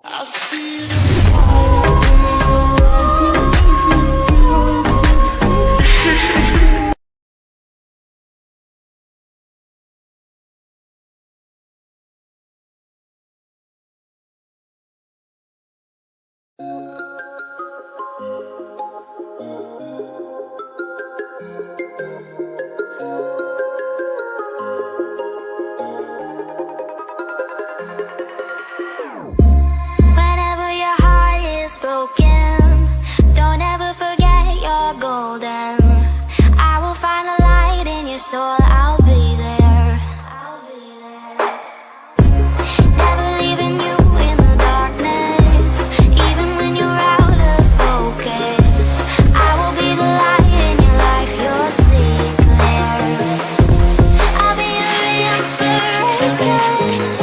I see the fire in your eyes, it makes me feel it takes me. Whenever your heart is broken, don't ever forget you're golden. I will find the light in your soul, I'll be there. Never leaving you in the darkness, even when you're out of focus. I will be the light in your life, you'll see it clear. I'll be your inspiration.